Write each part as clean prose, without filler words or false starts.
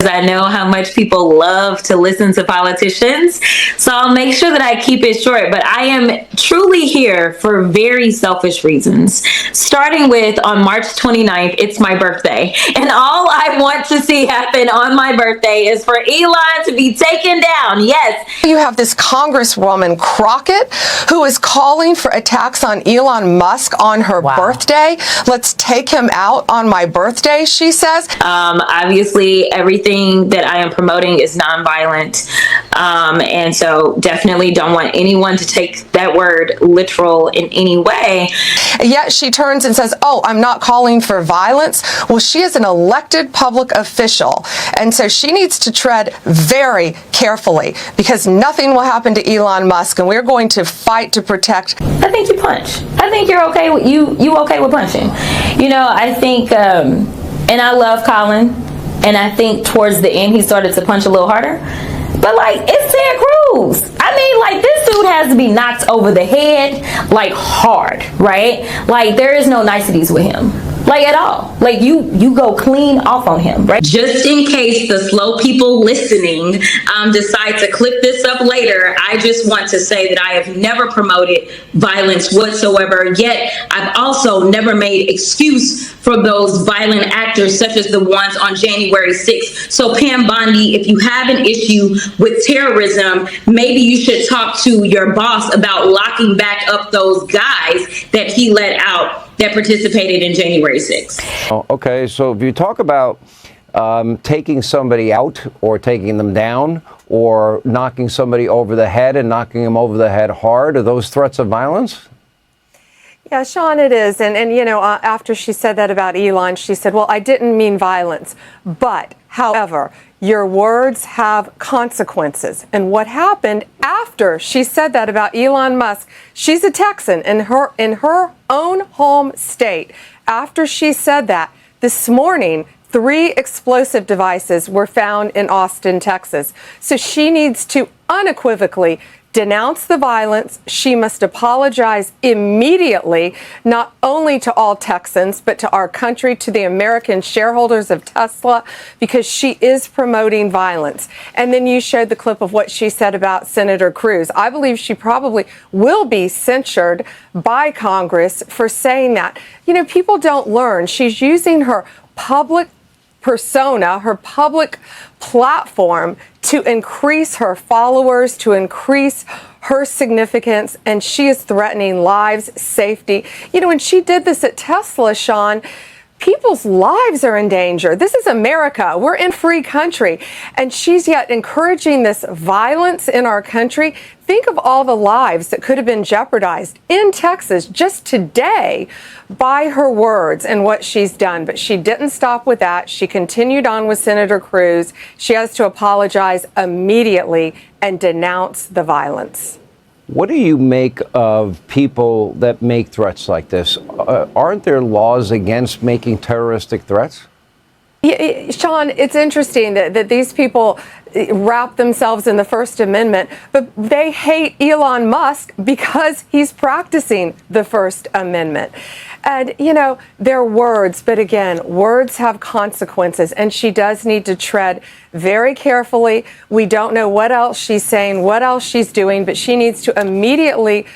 I know how much people love to listen to politicians. So I'll make sure that I keep it short, but I am truly here for very selfish reasons. Starting with on March 29th, it's my birthday. And all I want to see happen on my birthday is for Elon to be taken down. Yes. You have this Congresswoman Crockett who is calling for attacks on Elon Musk on her birthday. Let's take him out on my birthday, she says. Obviously, everything that I am promoting is nonviolent. And so definitely don't want anyone to take that word literal in any way. Yet she turns and says, oh, I'm not calling for violence. Well, she is an elected public official. And so she needs to tread very carefully because nothing will happen to Elon Musk. And we're going to fight to protect. I think you punch. I think you're okay. You okay with punching. You know, I think, and I love Colin. And I think towards the end, he started to punch a little harder. But, like, it's Ted Cruz. I mean, like, this dude has to be knocked over the head, like, hard, right? Like, there is no niceties with him. Like, at all. Like, you go clean off on him, right? Just in case the slow people listening decide to clip this up later, I just want to say that I have never promoted violence whatsoever, yet I've also never made excuse for those violent actors such as the ones on January 6th. So Pam Bondi, if you have an issue with terrorism, maybe you should talk to your boss about locking back up those guys that he let out that participated in January 6th. Okay, so if you talk about taking somebody out or taking them down or knocking somebody over the head and knocking them over the head hard, are those threats of violence? Yeah, Sean, it is. And you know, after she said that about Elon, she said, well, I didn't mean violence. But, however, your words have consequences. And what happened after she said that about Elon Musk, she's a Texan in her own home state. After she said that, this morning, 3 explosive devices were found in Austin, Texas. So she needs to unequivocally denounce the violence. She must apologize immediately, not only to all Texans, but to our country, to the American shareholders of Tesla, because she is promoting violence. And then you showed the clip of what she said about Senator Cruz. I believe she probably will be censured by Congress for saying that. You know, people don't learn. She's using her public persona, her public platform to increase her followers, to increase her significance, and she is threatening lives, safety. You know, when she did this at Tesla, Sean, people's lives are in danger. This is America. We're in a free country. And she's yet encouraging this violence in our country. Think of all the lives that could have been jeopardized in Texas just today by her words and what she's done. But she didn't stop with that. She continued on with Senator Cruz. She has to apologize immediately and denounce the violence. What do you make of people that make threats like this? Aren't there laws against making terroristic threats? Yeah, Sean, it's interesting that these people wrap themselves in the First Amendment, but they hate Elon Musk because he's practicing the First Amendment. And, you know, they're words, but again, words have consequences, and she does need to tread very carefully. We don't know what else she's saying, what else she's doing, but she needs to immediately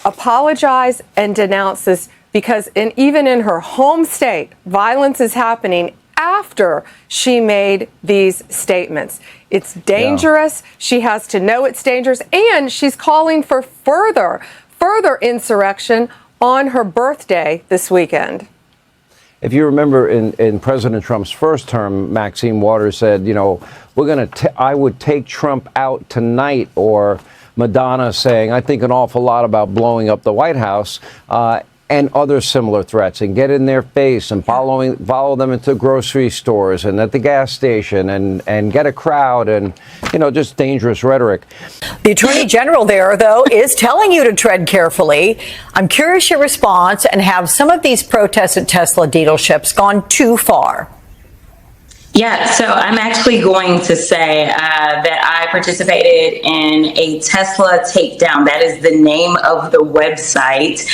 apologize and denounce this because even in her home state, violence is happening after she made these statements. It's dangerous. Yeah. She has to know it's dangerous. And she's calling for further insurrection on her birthday this weekend. If you remember in President Trump's first term, Maxine Waters said, you know, I would take Trump out tonight, or Madonna saying, I think an awful lot about blowing up the White House. And other similar threats, and get in their face and follow them into grocery stores and at the gas station and get a crowd and, you know, just dangerous rhetoric. The Attorney General there, though, is telling you to tread carefully. I'm curious your response, and have some of these protests at Tesla dealerships gone too far? Yeah, so I'm actually going to say that I participated in a Tesla takedown. That is the name of the website.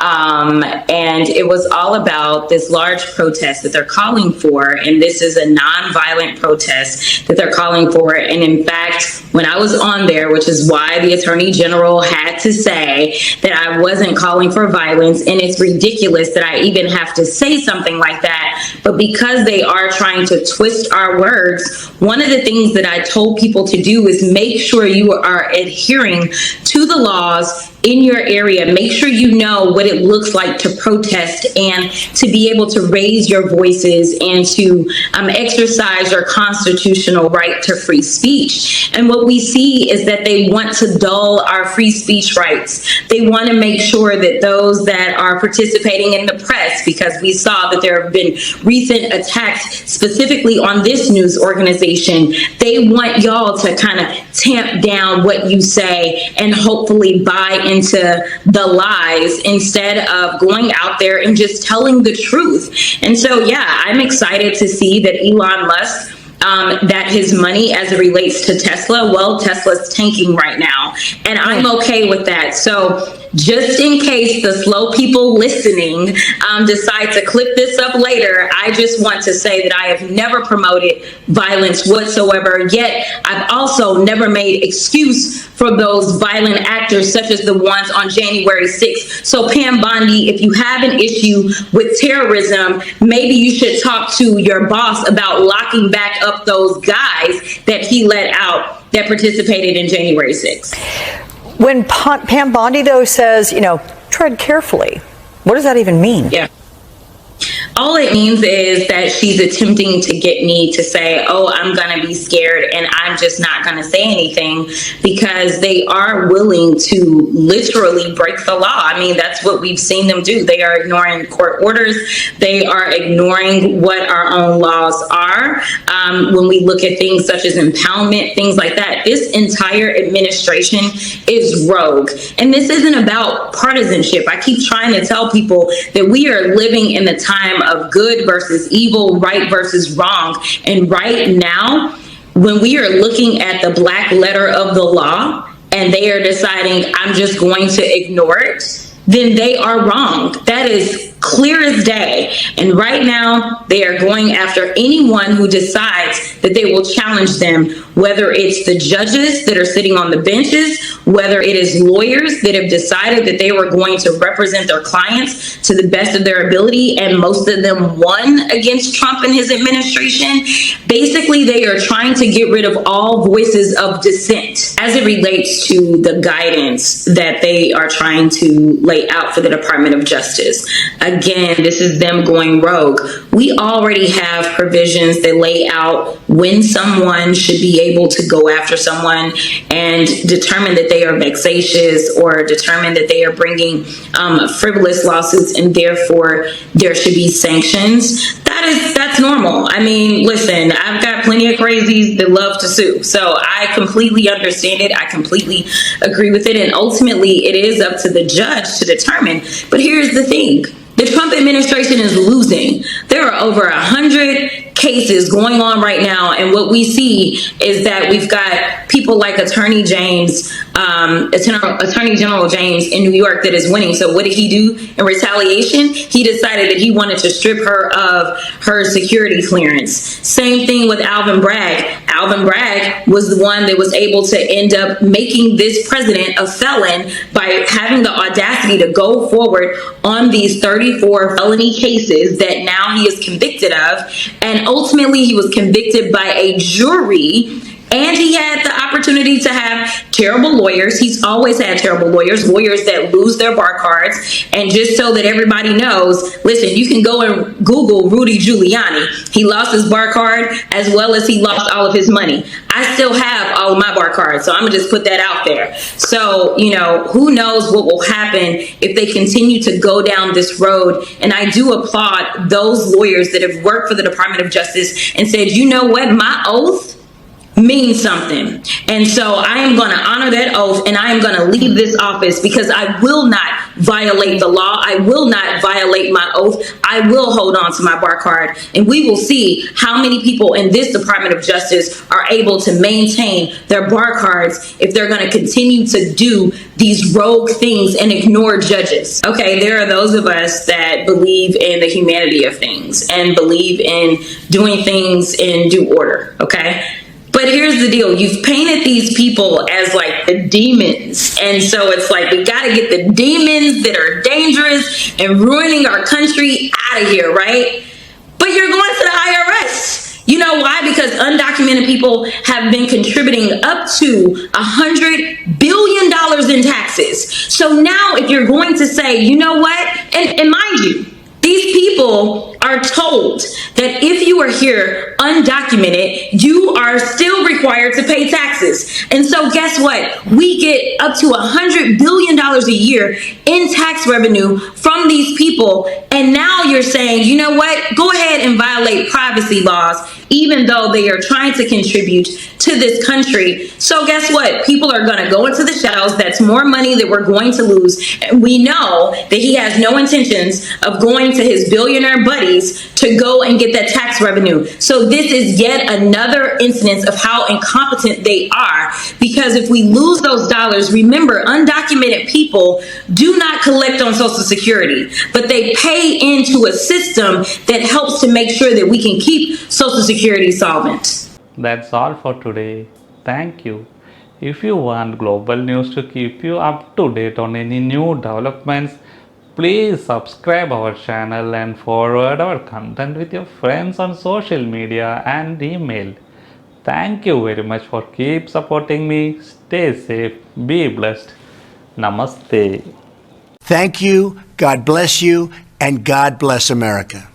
And it was all about this large protest that they're calling for. And this is a nonviolent protest that they're calling for. And in fact, when I was on there, which is why the Attorney General had to say that I wasn't calling for violence, and it's ridiculous that I even have to say something like that. But because they are trying to twist our words, one of the things that I told people to do is make sure you are adhering to the laws in your area. Make sure you know what it looks like to protest and to be able to raise your voices and to exercise your constitutional right to free speech. And what we see is that they want to dull our free speech rights. They want to make sure that those that are participating in the press, because we saw that there have been recent attacks specifically on this news organization, they want y'all to kind of tamp down what you say and hopefully buy into the lies instead of going out there and just telling the truth. And so, yeah, I'm excited to see that Elon Musk, that his money as it relates to Tesla, well, Tesla's tanking right now, and I'm okay with that. So just in case the slow people listening decide to clip this up later, I just want to say that I have never promoted violence whatsoever, yet I've also never made excuse for those violent actors such as the ones on January 6th. So Pam Bondi, if you have an issue with terrorism, maybe you should talk to your boss about locking back up those guys that he let out that participated in January 6th. When Pam Bondi, though, says, tread carefully, what does that even mean? Yeah. All it means is that she's attempting to get me to say, oh, I'm going to be scared and I'm just not going to say anything, because they are willing to literally break the law. I mean, that's what we've seen them do. They are ignoring court orders. They are ignoring what our own laws are. When we look at things such as impoundment, things like that, this entire administration is rogue. And this isn't about partisanship. I keep trying to tell people that we are living in the time of good versus evil, right versus wrong. And right now, when we are looking at the black letter of the law and they are deciding, I'm just going to ignore it, then they are wrong. That is clear as day. And right now, they are going after anyone who decides that they will challenge them, whether it's the judges that are sitting on the benches, whether it is lawyers that have decided that they were going to represent their clients to the best of their ability, and most of them won against Trump and his administration. Basically, they are trying to get rid of all voices of dissent as it relates to the guidance that they are trying to lay out for the Department of Justice. Again, this is them going rogue. We already have provisions that lay out when someone should be able to go after someone and determine that they are vexatious or determine that they are bringing frivolous lawsuits, and therefore there should be sanctions. That's normal. I mean, listen, I've got plenty of crazies that love to sue. So I completely understand it. I completely agree with it. And ultimately, it is up to the judge to determine. But here's the thing. The Trump administration is losing. There are over 100 cases going on right now, and what we see is that we've got people like Attorney General James in New York that is winning. So what did he do in retaliation? He decided that he wanted to strip her of her security clearance. Same thing with Alvin Bragg. Alvin Bragg was the one that was able to end up making this president a felon by having the audacity to go forward on these 34 felony cases that now he is convicted of. And ultimately, he was convicted by a jury, and he had the opportunity to have terrible lawyers. He's always had terrible lawyers that lose their bar cards. And just so that everybody knows, listen, you can go and Google Rudy Giuliani. He lost his bar card as well as he lost all of his money. I still have all of my bar cards, so I'm gonna just put that out there. So, who knows what will happen if they continue to go down this road. And I do applaud those lawyers that have worked for the Department of Justice and said, you know what, my oath means something. And so I am going to honor that oath, and I am going to leave this office because I will not violate the law. I will not violate my oath. I will hold on to my bar card, and we will see how many people in this Department of Justice are able to maintain their bar cards if they're going to continue to do these rogue things and ignore judges. Okay, there are those of us that believe in the humanity of things and believe in doing things in due order, okay? But here's the deal. You've painted these people as like the demons. And so it's like, we got to get the demons that are dangerous and ruining our country out of here, right? But you're going to the IRS. You know why? Because undocumented people have been contributing up to $100 billion in taxes. So now if you're going to say, you know what? And mind you, these people are told that if you are here undocumented, you are still required to pay taxes. And so guess what? We get up to $100 billion a year in tax revenue from these people. And now you're saying, you know what? Go ahead and violate privacy laws, even though they are trying to contribute to this country. So guess what? People are going to go into the shadows. That's more money that we're going to lose. And we know that he has no intentions of going to his billionaire buddies to go and get that tax revenue. So this is yet another instance of how incompetent they are, because if we lose those dollars, remember, undocumented people do not collect on Social Security, but they pay into a system that helps to make sure that we can keep Social Security solvent. That's all for today. Thank you. If you want global news to keep you up to date on any new developments, please subscribe our channel and forward our content with your friends on social media and email. Thank you very much for keep supporting me. Stay safe, be blessed. Namaste. Thank you, God bless you, and God bless America.